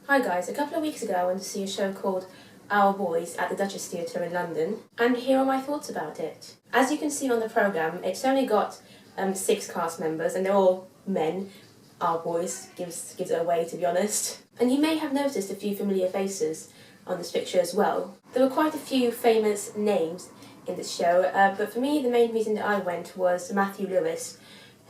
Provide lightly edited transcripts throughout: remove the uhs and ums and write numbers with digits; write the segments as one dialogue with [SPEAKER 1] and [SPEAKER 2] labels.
[SPEAKER 1] Hi guys, a couple of weeks ago I went to see a show called Our Boys at the Duchess Theatre in London, and here are my thoughts about it. As you can see on the programme, it's only got 6 cast members and they're all men. Our Boys gives it away, to be honest. And you may have noticed a few familiar faces on this picture as well. There were quite a few famous names in this show, but for me the main reason that I went was Matthew Lewis,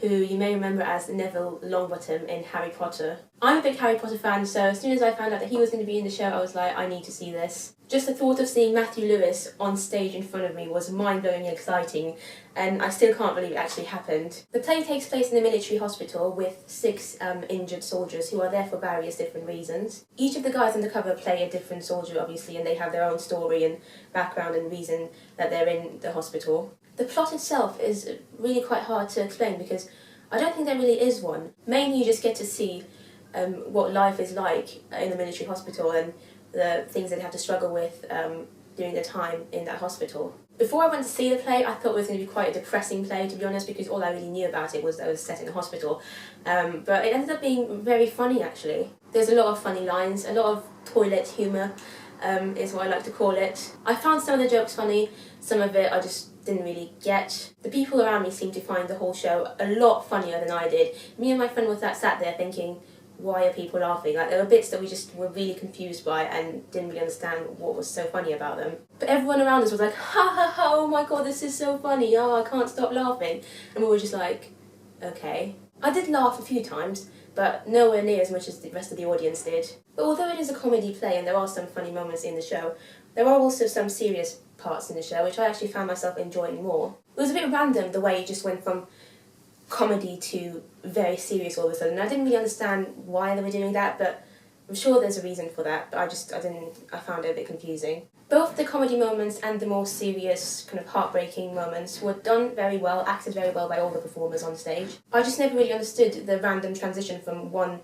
[SPEAKER 1] who you may remember as Neville Longbottom in Harry Potter. I'm a big Harry Potter fan, so as soon as I found out that he was going to be in the show, I was like, I need to see this. Just the thought of seeing Matthew Lewis on stage in front of me was mind-blowing and exciting, and I still can't believe it actually happened. The play takes place in a military hospital with 6 injured soldiers who are there for various different reasons. Each of the guys on the cover play a different soldier, obviously, and they have their own story and background and reason that they're in the hospital. The plot itself is really quite hard to explain because I don't think there really is one. Mainly you just get to see what life is like in a military hospital and the things they have to struggle with during their time in that hospital. Before I went to see the play, I thought it was going to be quite a depressing play, to be honest, because all I really knew about it was that it was set in a hospital. But it ended up being very funny, actually. There's a lot of funny lines, a lot of toilet humour is what I like to call it. I found some of the jokes funny, some of it I just didn't really get. The people around me seemed to find the whole show a lot funnier than I did. Me and my friend was sat there thinking, why are people laughing? Like, there were bits that we just were really confused by and didn't really understand what was so funny about them. But everyone around us was like, ha ha ha, oh my god, this is so funny, oh, I can't stop laughing. And we were just like, okay. I did laugh a few times, but nowhere near as much as the rest of the audience did. But although it is a comedy play and there are some funny moments in the show, there are also some serious parts in the show which I actually found myself enjoying more. It was a bit random the way it just went from comedy to very serious all of a sudden. I didn't really understand why they were doing that, but I'm sure there's a reason for that, but I found it a bit confusing. Both the comedy moments and the more serious, kind of heartbreaking moments were done very well, acted very well by all the performers on stage. I just never really understood the random transition from one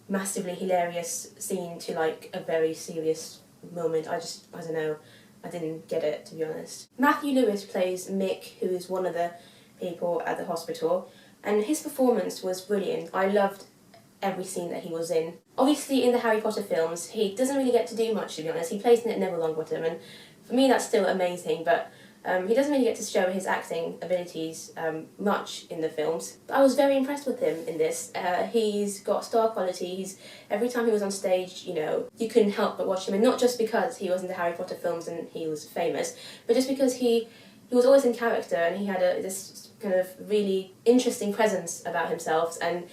[SPEAKER 1] massively hilarious scene to like a very serious moment. I don't know, I didn't get it, to be honest. Matthew Lewis plays Mick, who is one of the people at the hospital, and his performance was brilliant. I loved every scene that he was in. Obviously, in the Harry Potter films, he doesn't really get to do much, to be honest. He plays Neville Longbottom, and for me that's still amazing, but he doesn't really get to show his acting abilities much in the films. But I was very impressed with him in this. He's got star quality. Every time he was on stage, you know, you couldn't help but watch him, and not just because he was in the Harry Potter films and he was famous, but just because he was always in character and he had this kind of really interesting presence about himself, and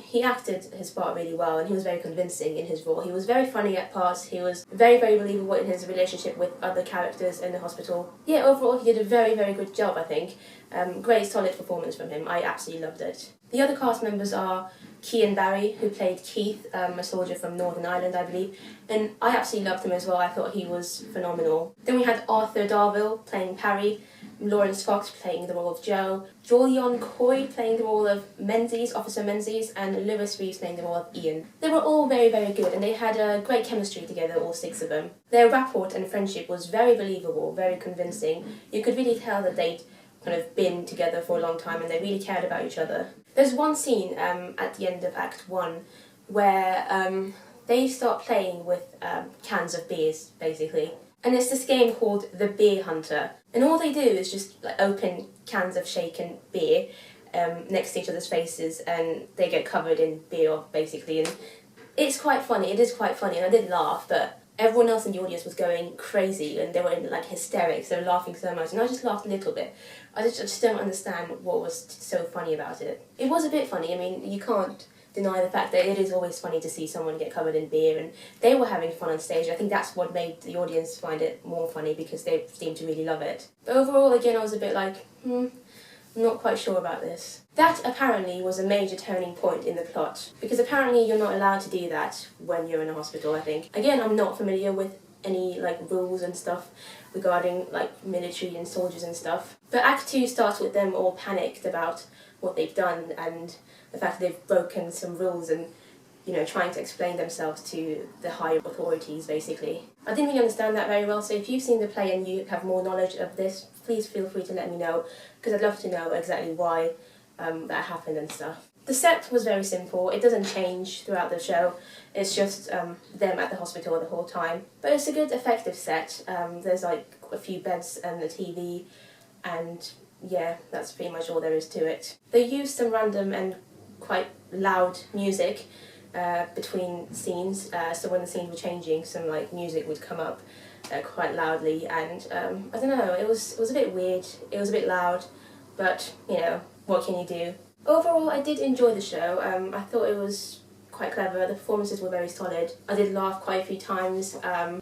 [SPEAKER 1] he acted his part really well and he was very convincing in his role. He was very funny at parts, he was very, very believable in his relationship with other characters in the hospital. Yeah, overall he did a very, very good job, I think. Great solid performance from him, I absolutely loved it. The other cast members are Kean Barry, who played Keith, a soldier from Northern Ireland, I believe, and I absolutely loved him as well. I thought he was phenomenal. Then we had Arthur Darvill playing Parry, Lawrence Fox playing the role of Joe, Julian Coy playing the role of Menzies, Officer Menzies, and Lewis Reeves playing the role of Ian. They were all very, very good and they had a great chemistry together, all 6 of them. Their rapport and friendship was very believable, very convincing. You could really tell that they'd kind of been together for a long time and they really cared about each other. There's one scene at the end of Act 1 where they start playing with cans of beers, basically. And it's this game called The Beer Hunter. And all they do is just like open cans of shaken beer next to each other's faces and they get covered in beer, basically. And it's quite funny, it is quite funny, and I did laugh, but everyone else in the audience was going crazy and they were in like hysterics, they were laughing so much, and I just laughed a little bit. I just don't understand what was so funny about it. It was a bit funny, I mean, you can't deny the fact that it is always funny to see someone get covered in beer, and they were having fun on stage. I think that's what made the audience find it more funny because they seemed to really love it. But overall, again, I was a bit like, I'm not quite sure about this. That apparently was a major turning point in the plot, because apparently you're not allowed to do that when you're in a hospital, I think. Again, I'm not familiar with any like rules and stuff regarding like military and soldiers and stuff. But Act 2 starts with them all panicked about what they've done and the fact that they've broken some rules and, you know, trying to explain themselves to the higher authorities, basically. I didn't really understand that very well, so if you've seen the play and you have more knowledge of this, please feel free to let me know, because I'd love to know exactly why that happened and stuff. The set was very simple. It doesn't change throughout the show. It's just them at the hospital the whole time. But it's a good, effective set. There's like a few beds and a TV, and yeah, that's pretty much all there is to it. They used some random and quite loud music between scenes. So when the scenes were changing, some like music would come up quite loudly, and I don't know. It was a bit weird. It was a bit loud, but you know, what can you do? Overall, I did enjoy the show. I thought it was quite clever. The performances were very solid. I did laugh quite a few times.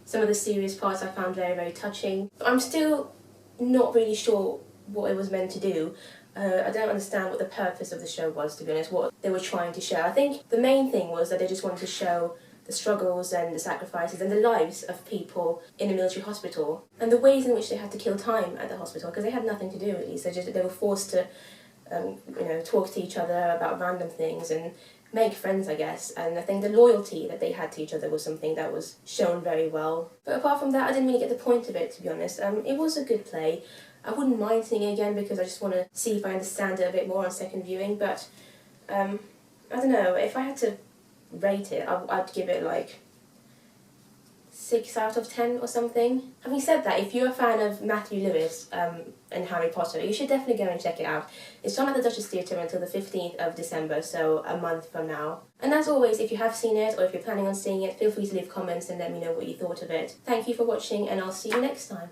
[SPEAKER 1] Some of the serious parts I found very, very touching. I'm still not really sure what it was meant to do. I don't understand what the purpose of the show was, to be honest, what they were trying to show. I think the main thing was that they just wanted to show the struggles and the sacrifices and the lives of people in a military hospital and the ways in which they had to kill time at the hospital, because they had nothing to do really. So they were forced to talk to each other about random things and make friends, I guess. And I think the loyalty that they had to each other was something that was shown very well. But apart from that, I didn't really get the point of it, to be honest. It was a good play. I wouldn't mind seeing it again because I just want to see if I understand it a bit more on second viewing. But I don't know, if I had to rate it, I'd give it like 6 out of 10 or something. Having said that, if you're a fan of Matthew Lewis and Harry Potter, you should definitely go and check it out. It's on at the Duchess Theatre until the 15th of December, so a month from now. And as always, if you have seen it or if you're planning on seeing it, feel free to leave comments and let me know what you thought of it. Thank you for watching, and I'll see you next time.